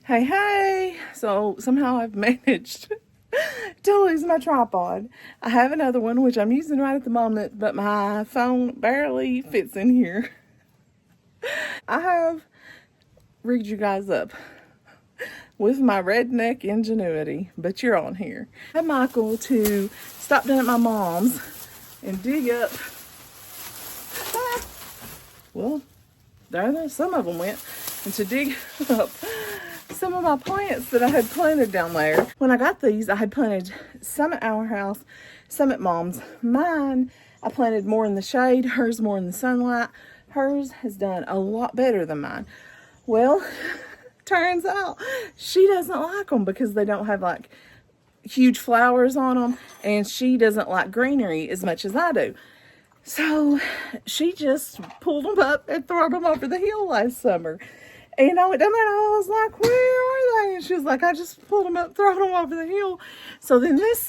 Hey, hey! So somehow I've managed to lose my tripod. I have another one, which I'm using right at the moment, but my phone barely fits in here. I have rigged you guys up with my redneck ingenuity, but you're on here. I had Michael to stop down at my mom's and dig up. Well, there some of them went. And to dig up some of my plants that I had planted down there. When I got these, I had planted some at our house, some at mom's. Mine, I planted more in the shade, hers more in the sunlight. Hers has done a lot better than mine. Well, turns out she doesn't like them because they don't have like huge flowers on them, and she doesn't like greenery as much as I do. So she just pulled them up and threw them over the hill last summer. And I went down there and I was like, where are they? And she was like, I just pulled them up, thrown them over the hill. So then this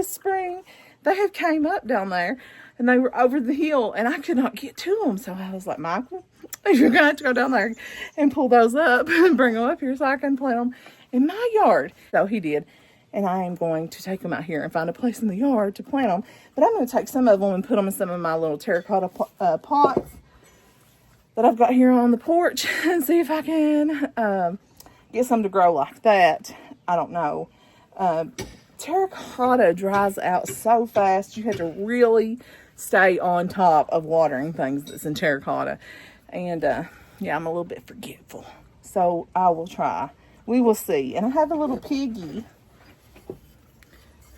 spring, they had came up down there and they were over the hill and I could not get to them. So I was like, Michael, you're going to have to go down there and pull those up and bring them up here so I can plant them in my yard. So he did. And I am going to take them out here and find a place in the yard to plant them. But I'm going to take some of them and put them in some of my little terracotta pots that I've got here on the porch and see if I can get some to grow like that. I don't know. Terracotta dries out so fast. You have to really stay on top of watering things that's in terracotta. And yeah, I'm a little bit forgetful. So I will try. We will see. And I have a little piggy.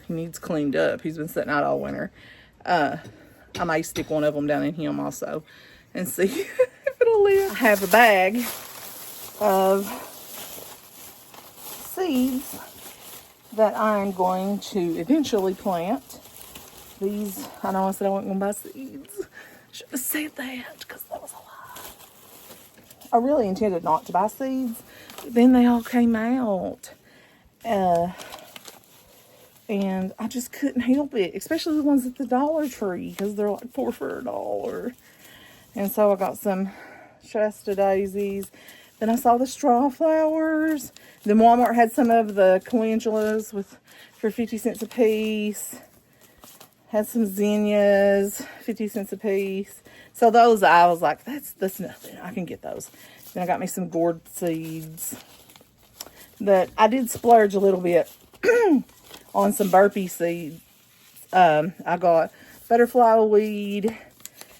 He needs cleaned up. He's been sitting out all winter. I may stick one of them down in him also and see if it'll live. I have a bag of seeds that I'm going to eventually plant. These, I know I said I wasn't going to buy seeds. Should have said that because that was a lie. I really intended not to buy seeds, but then they all came out. And I just couldn't help it, especially the ones at the Dollar Tree because they're like 4 for $1. And so I got some Shasta daisies. Then I saw the straw flowers. Then Walmart had some of the calendulas for 50 cents a piece. Had some zinnias, 50 cents a piece. So those, I was like, that's nothing. I can get those. Then I got me some gourd seeds. That I did splurge a little bit on some burpee seeds. I got butterfly weed.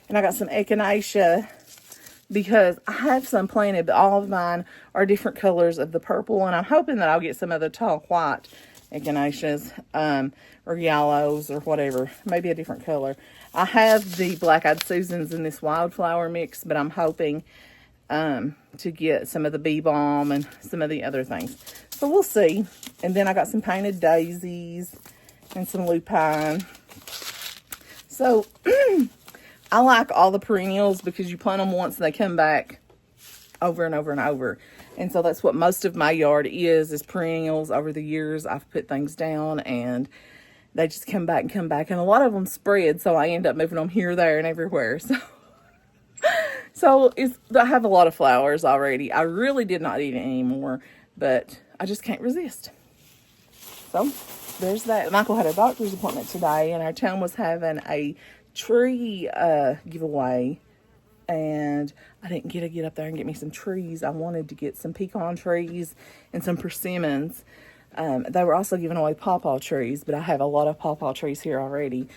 And I got some echinacea because I have some planted, but all of mine are different colors of the purple. And I'm hoping that I'll get some of the tall white echinaceas or yellows or whatever. Maybe a different color. I have the black-eyed Susans in this wildflower mix, but I'm hoping to get some of the bee balm and some of the other things. So we'll see. And then I got some painted daisies and some lupine. So I like all the perennials because you plant them once and they come back over and over and over. And so that's what most of my yard is perennials. Over the years, I've put things down and they just come back and come back. And a lot of them spread, so I end up moving them here, there, and everywhere. So I have a lot of flowers already. I really did not eat it anymore, but I just can't resist. So there's that. Michael had a doctor's appointment today, and our town was having a tree giveaway, and I didn't get to get up there and get me some trees. I wanted to get some pecan trees and some persimmons. They were also giving away pawpaw trees, but I have a lot of pawpaw trees here already.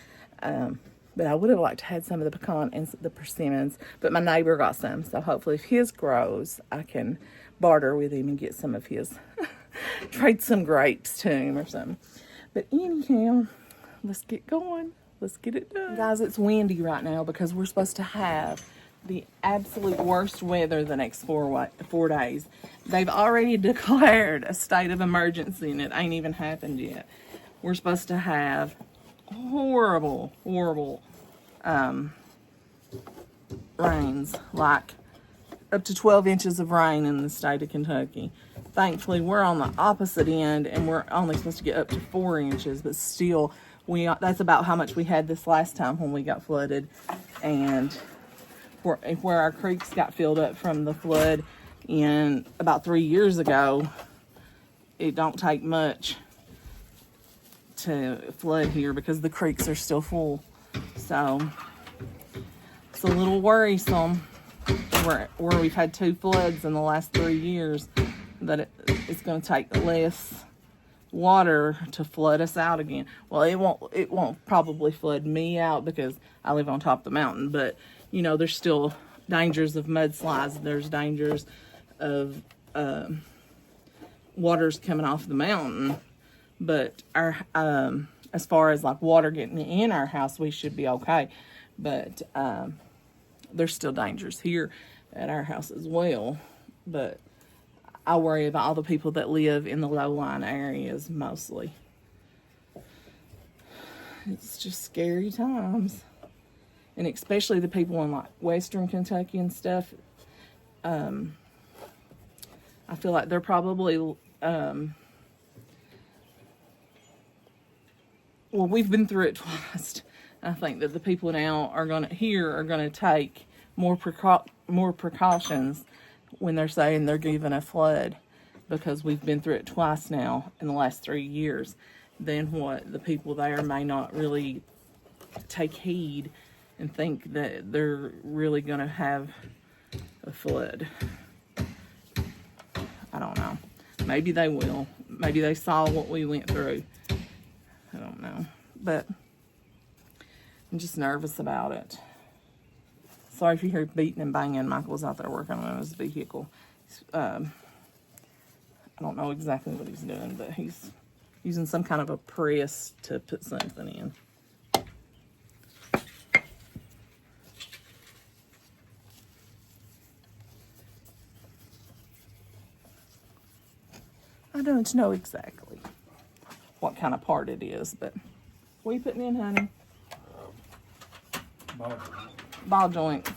But I would have liked to have some of the pecan and the persimmons, but my neighbor got some, so hopefully if his grows, I can barter with him and get some of his, trade some grapes to him or something. But anyhow, let's get going. Let's get it done. Guys, it's windy right now because we're supposed to have the absolute worst weather the next 4 days. They've already declared a state of emergency and it ain't even happened yet. We're supposed to have horrible rains, like up to 12 inches of rain in the state of Kentucky. Thankfully, we're on the opposite end and we're only supposed to get up to 4 inches, but still, that's about how much we had this last time when we got flooded. And where our creeks got filled up from the flood, And about 3 years ago, it don't take much to flood here because the creeks are still full. So it's a little worrisome where we've had 2 floods in the last 3 years, that it's going to take less water to flood us out again. Well, it won't probably flood me out because I live on top of the mountain, but you know, there's still dangers of mudslides. There's dangers of waters coming off the mountain. But our as far as like water getting in our house, we should be okay. But there's still dangers here at our house as well. But I worry about all the people that live in the low-lying areas mostly. It's just scary times. And especially the people in like Western Kentucky and stuff. I feel like they're probably, well, we've been through it twice. I think that the people now are going to take more precautions when they're saying they're given a flood, because we've been through it twice now in the last 3 years, than what the people there may not really take heed and think that they're really going to have a flood. I don't know. Maybe they will. Maybe they saw what we went through. I don't know. But I'm just nervous about it. Sorry if you hear beating and banging. Michael's out there working on his vehicle. I don't know exactly what he's doing, but he's using some kind of a press to put something in. I don't know exactly what kind of part it is, but what are you putting in, honey? Ball joint.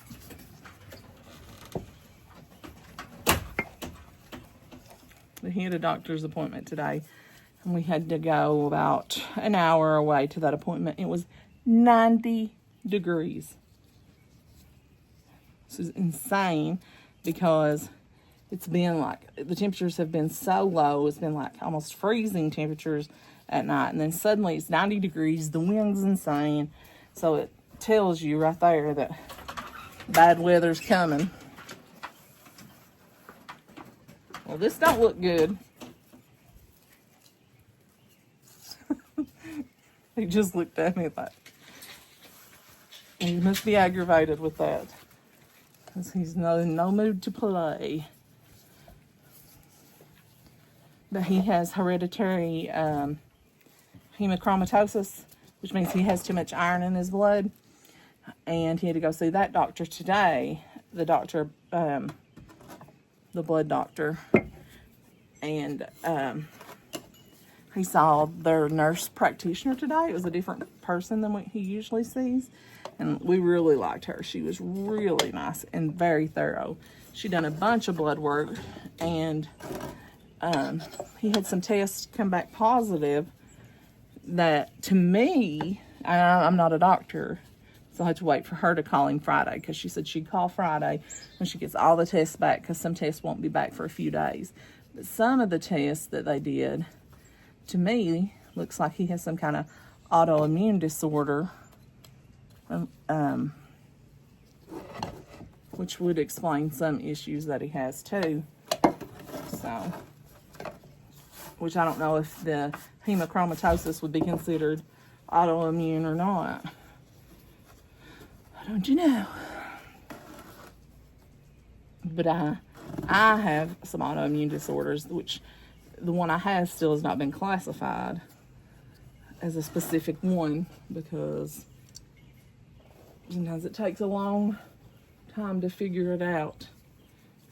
He had a doctor's appointment today, and we had to go about an hour away to that appointment. It was 90 degrees. This is insane because it's been like, the temperatures have been so low. It's been like almost freezing temperatures at night, and then suddenly it's 90 degrees. The wind's insane. So it tells you right there that bad weather's coming. Well, this don't look good. He just looked at me like, he must be aggravated with that, because he's in no mood to play. But he has hereditary hemochromatosis, which means he has too much iron in his blood. And he had to go see that doctor today, the doctor, the blood doctor. And he saw their nurse practitioner today. It was a different person than what he usually sees. And we really liked her. She was really nice and very thorough. She done a bunch of blood work, and he had some tests come back positive that, to me, I'm not a doctor, so I had to wait for her to call him Friday, because she said she'd call Friday when she gets all the tests back, because some tests won't be back for a few days. But some of the tests that they did, to me, looks like he has some kind of autoimmune disorder, which would explain some issues that he has too. So, which I don't know if the hemochromatosis would be considered autoimmune or not. Don't you know? But I have some autoimmune disorders, which the one I have still has not been classified as a specific one, because sometimes it takes a long time to figure it out.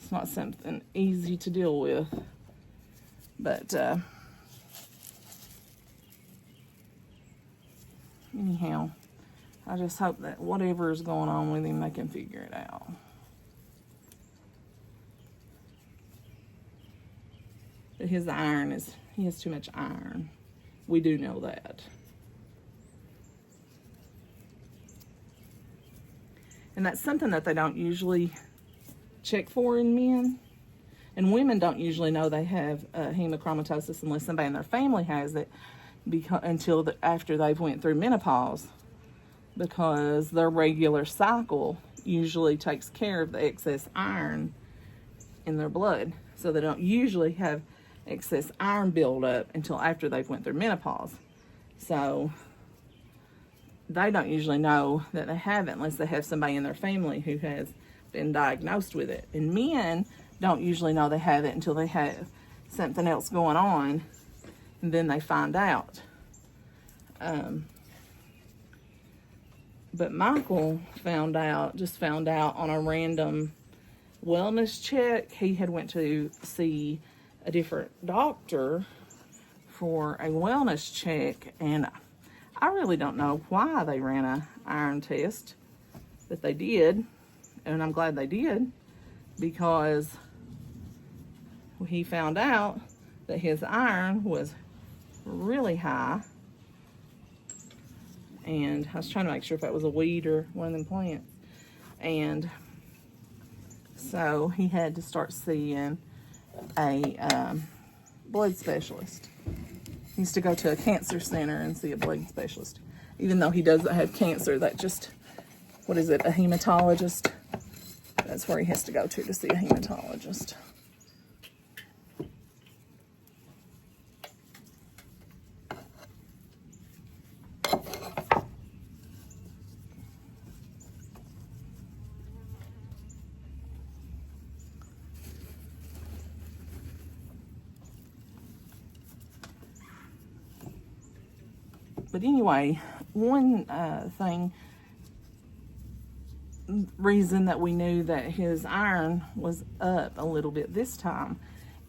It's not something easy to deal with. But anyhow, I just hope that whatever is going on with him, they can figure it out. But his iron he has too much iron. We do know that. And that's something that they don't usually check for in men. And women don't usually know they have hemochromatosis unless somebody in their family has it, until after they've went through menopause, because their regular cycle usually takes care of the excess iron in their blood. So they don't usually have excess iron buildup until after they've went through menopause. So they don't usually know that they have it unless they have somebody in their family who has been diagnosed with it. And men don't usually know they have it until they have something else going on, and then they find out. But Michael just found out on a random wellness check. He had went to see a different doctor for a wellness check, and I really don't know why they ran a iron test, but they did, and I'm glad they did, because he found out that his iron was really high. And I was trying to make sure if that was a weed or one of them plants. And so he had to start seeing a blood specialist. He used to go to a cancer center and see a blood specialist. Even though he doesn't have cancer, that just, what is it, a hematologist? That's where he has to go to see a hematologist. But anyway, one reason that we knew that his iron was up a little bit this time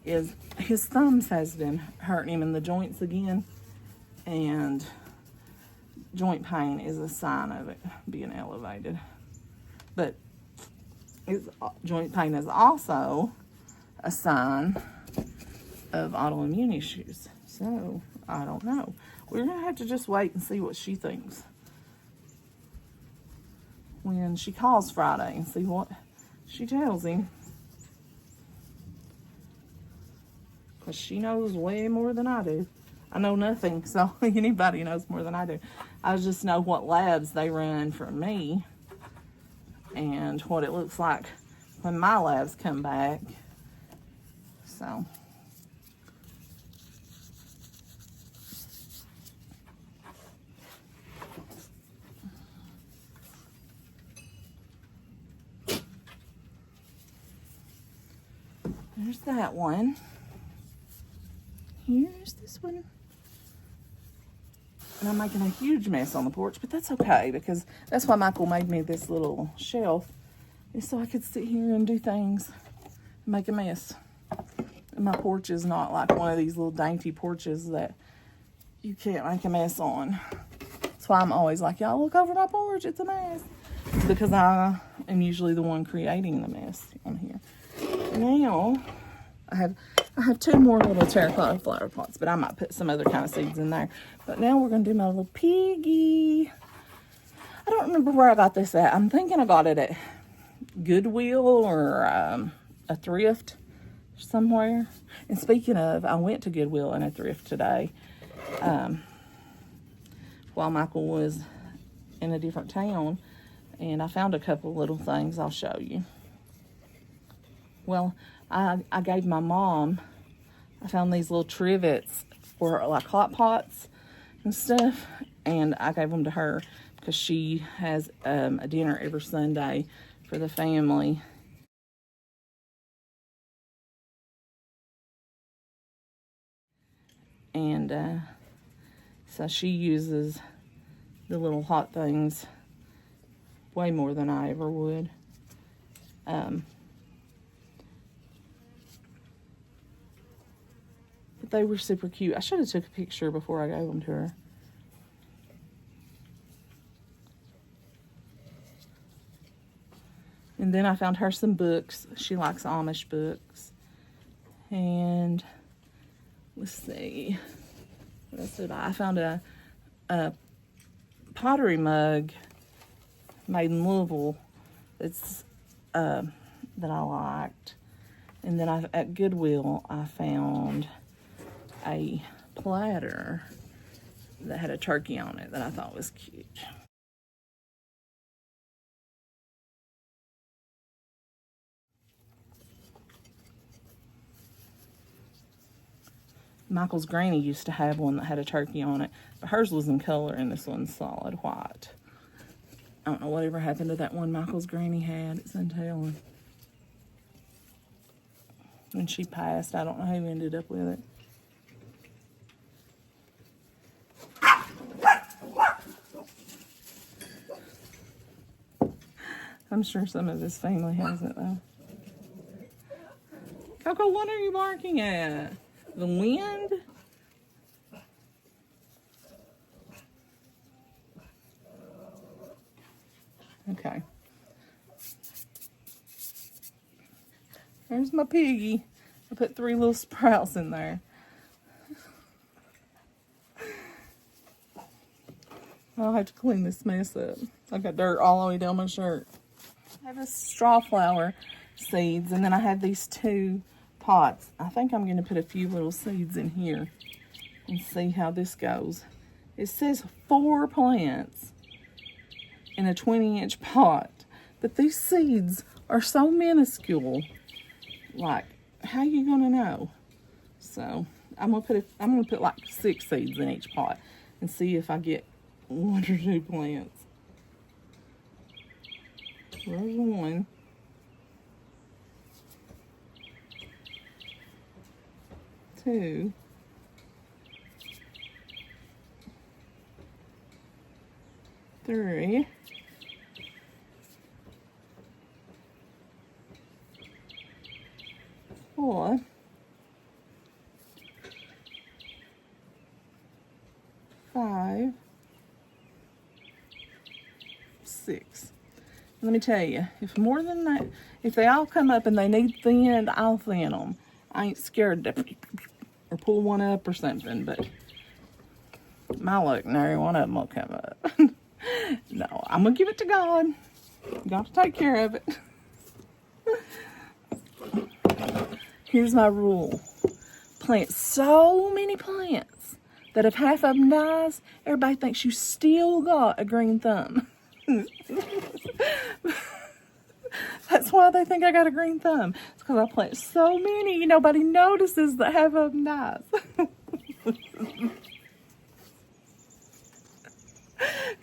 is his thumbs has been hurting him in the joints again, and joint pain is a sign of it being elevated. But joint pain is also a sign of autoimmune issues. So I don't know. We're going to have to just wait and see what she thinks when she calls Friday and see what she tells him. Because she knows way more than I do. I know nothing, so anybody knows more than I do. I just know what labs they run for me and what it looks like when my labs come back. So there's that one. Here's this one. And I'm making a huge mess on the porch, but that's okay, because that's why Michael made me this little shelf, is so I could sit here and do things and make a mess. And my porch is not like one of these little dainty porches that you can't make a mess on. That's why I'm always like, y'all look over my porch, it's a mess. It's because I am usually the one creating the mess on here. Now, I have two more little terracotta flower pots, but I might put some other kind of seeds in there. But now we're going to do my little piggy. I don't remember where I got this at. I'm thinking I got it at Goodwill or a thrift somewhere. And speaking of, I went to Goodwill and a thrift today while Michael was in a different town. And I found a couple little things I'll show you. Well, I gave my mom, I found these little trivets for like hot pots and stuff, and I gave them to her because she has a dinner every Sunday for the family. And so she uses the little hot things way more than I ever would. But they were super cute. I should have took a picture before I gave them to her. And then I found her some books. She likes Amish books. And let's see. What else did I found a pottery mug made in Louisville that's that I liked. And then at Goodwill, I found a platter that had a turkey on it that I thought was cute. Michael's granny used to have one that had a turkey on it, but hers was in color and this one's solid white. I don't know whatever happened to that one Michael's granny had. It's untelling. When she passed, I don't know who ended up with it. I'm sure some of his family has it though. Coco, what are you barking at? The wind? Okay. There's my piggy. I put 3 little sprouts in there. I'll have to clean this mess up. I got dirt all the way down my shirt. I have a straw flower seeds, and then I have these 2 pots. I think I'm going to put a few little seeds in here and see how this goes. It says 4 plants in a 20-inch pot, but these seeds are so minuscule. Like, how you gonna know? So I'm gonna put like 6 seeds in each pot and see if I get 1 or 2 plants. There's 1. 2. 3. 4. 5. 6. Let me tell you, if more than that, if they all come up and they need thinned, I'll thin them. I ain't scared to or pull one up or something, but my luck, nary one of them will come up. No, I'm gonna give it to God. God to take care of it. Here's my rule. Plant so many plants that if half of them dies, everybody thinks you still got a green thumb. That's why they think I got a green thumb. It's because I plant so many, nobody notices that half of them dies.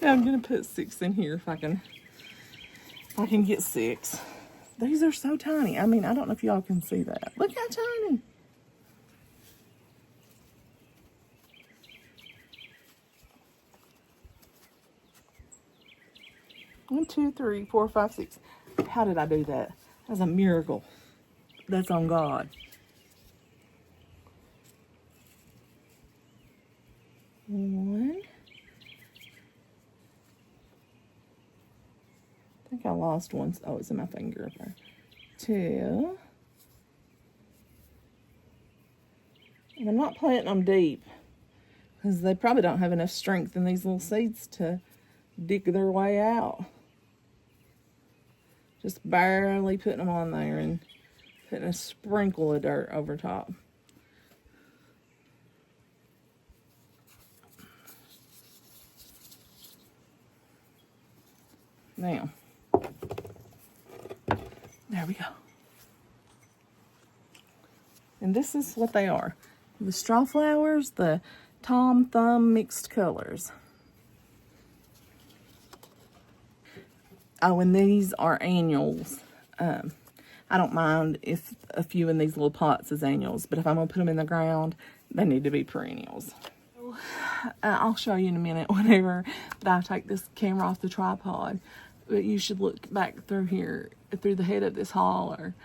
Now I'm gonna put 6 in here if I can get 6. These are so tiny. I mean, I don't know if y'all can see that. Look how tiny. One, 2, 3, 4, 5, 6. How did I do that? That's a miracle. That's on God. 1. I think I lost one. Oh, it's in my finger up there. 2. And I'm not planting them deep because they probably don't have enough strength in these little seeds to dig their way out. Just barely putting them on there and putting a sprinkle of dirt over top. Now, there we go. And this is what they are. The straw flowers, the Tom Thumb mixed colors. Oh, and these are annuals. I don't mind if a few in these little pots is annuals, but if I'm going to put them in the ground, they need to be perennials. I'll show you in a minute whenever I take this camera off the tripod. But you should look back through here, through the head of this holler.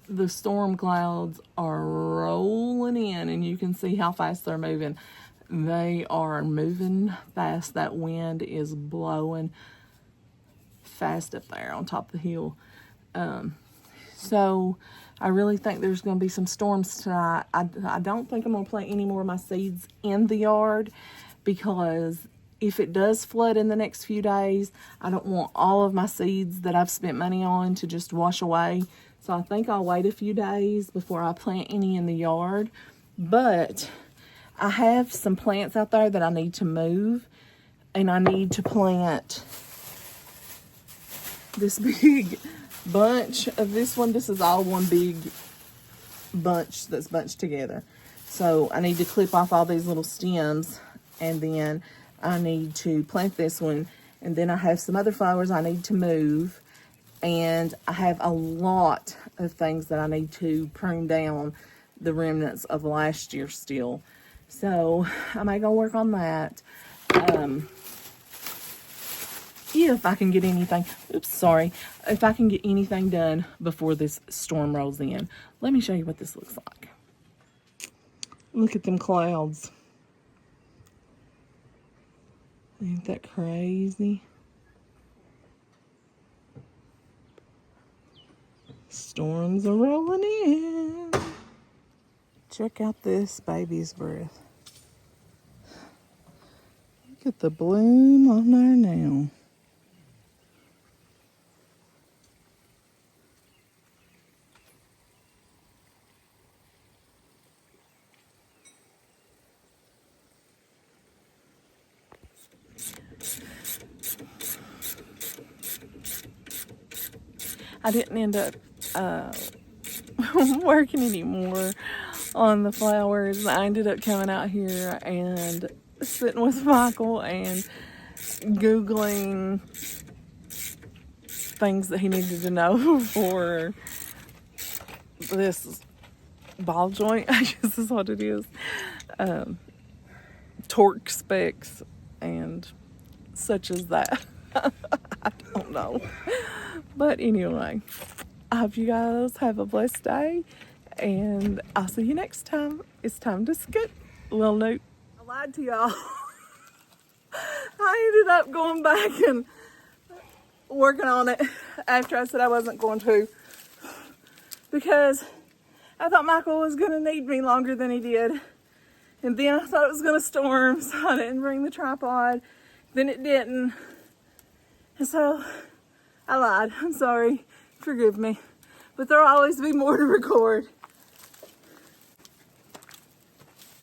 The storm clouds are rolling in, and you can see how fast they're moving. They are moving fast. That wind is blowing fast up there on top of the hill. So I really think there's going to be some storms tonight. I don't think I'm going to plant any more of my seeds in the yard, because if it does flood in the next few days, I don't want all of my seeds that I've spent money on to just wash away. So I think I'll wait a few days before I plant any in the yard. But I have some plants out there that I need to move. And I need to plant this big bunch of this one. This is all one big bunch that's bunched together. So I need to clip off all these little stems. And then I need to plant this one. And then I have some other flowers I need to move. And I have a lot of things that I need to prune down, the remnants of last year still. So I might go work on that. If I can get anything, if I can get anything done before this storm rolls in. Let me show you what this looks like. Look at them clouds. Ain't that crazy? Storms are rolling in. Check out this baby's breath. Look at the bloom on there now. I didn't end up working anymore on the flowers. I ended up coming out here and sitting with Michael and Googling things that he needed to know for this ball joint, I guess is what it is. Torque specs and such as that. I don't know. But anyway, I hope you guys have a blessed day, and I'll see you next time. It's time to skip. Little note. I lied to y'all. I ended up going back and working on it after I said I wasn't going to, because I thought Michael was going to need me longer than he did. And then I thought it was going to storm, so I didn't bring the tripod. Then it didn't. And so I lied. I'm sorry. Forgive me. But there'll always be more to record.